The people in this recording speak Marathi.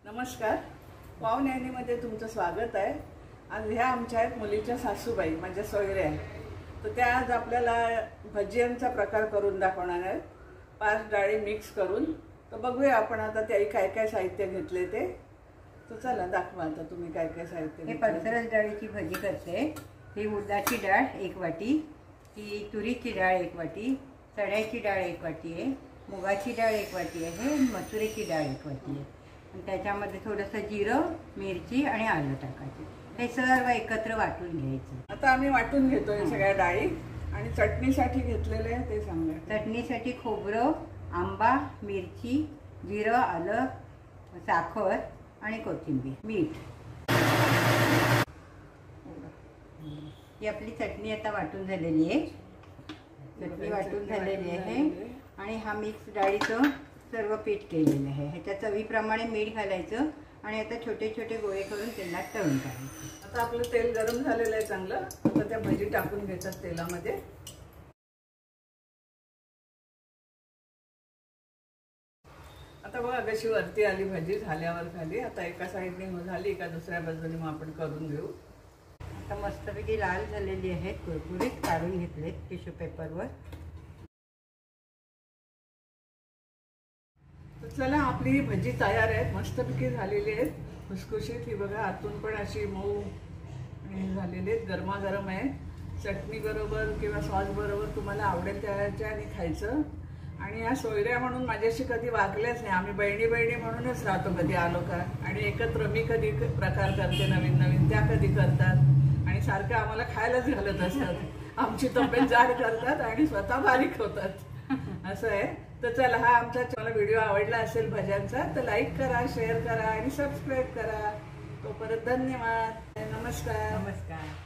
नमस्कार, पावण्यानीमध्ये तुमचं स्वागत आहे। आज ह्या आमच्या आहेत मुलीच्या सासूबाई म्हणजे सोयऱ्या, तर त्या आज आपल्याला भजियांचा प्रकार करून दाखवणार आहेत। 5 डाळी मिक्स करून। तर बघूया आपण आता त्याही काय काय साहित्य घेतले ते। तर चला दाखवा आता तुम्ही काय काय साहित्य हे 5 डाळीची भजी करते। ही उडदाची डाळ 1 वाटी, ही तुरीची डाळ 1 वाटी, चण्याची डाळ 1 वाटी आहे, मुगाची डाळ 1 वाटी आहे, मसुरीची डाळ 1 वाटी आहे। त्याच्यामध्ये थोडंसं जिरं, मिरची आणि आलं टाकायचं। हे सर्व एकत्र वाटून घ्यायचं। आता आम्ही वाटून घेतोय सगळ्या डाळी। आणि चटणीसाठी घेतलेले आहे ते सांगा। चटणीसाठी खोबरं, आंबा, मिरची, जिरं, आलं, साखर आणि कोथिंबीर, मीठ। ही आपली चटणी आता वाटून झालेली आहे। चटणी वाटून झालेली आहे आणि हा मिक्स डाळीचं सर्व पीठ केलेलं आहे। ह्याच्या चवीप्रमाणे मीठ घालायचं आणि आता छोटे छोटे गोळे करून तेलात तळून काढायचे। आता आपलं तेल गरम झालेलं आहे चांगलं। आता त्या भजी टाकून घेतात तेलामध्ये। आता बघा कशी वरती आली भजी झाल्यावर खाली। आता एका साईडने झाली का दुसऱ्या बाजूने मग आपण करून घेऊ। आता मस्तपैकी लाल झालेली आहेत, कुरकुरीत काढून घेतलेत टिश्यू पेपरवर। तर चला आपली ही भजी तयार आहे, मस्तपैकी झालेली आहे, खुसखुशीत। ही बघा आतून पण अशी मऊ झालेली आहे, गरमागरम आहे। चटणी बरोबर किंवा सॉस बरोबर तुम्हाला आवडेल त्याच्याने खायचं। आणि या सोयऱ्या म्हणून माझ्याशी कधी वागल्याच नाही। आम्ही बहिणी बहिणी म्हणूनच राहतो कधी आलो का। आणि एकत्र मी कधी प्रकार करते नवीन नवीन, त्या कधी करतात आणि सारखं आम्हाला खायलाच घालत असतात। आमची तब्येत जाड करतात आणि स्वतः बारीक होतात, असं आहे। तर चला, हा आमचा व्हिडिओ आवडला असेल भज्यांचा तर लाईक करा, शेअर करा आणि सबस्क्राईब करा। तोपर्यंत धन्यवाद, नमस्कार। नमस्कार।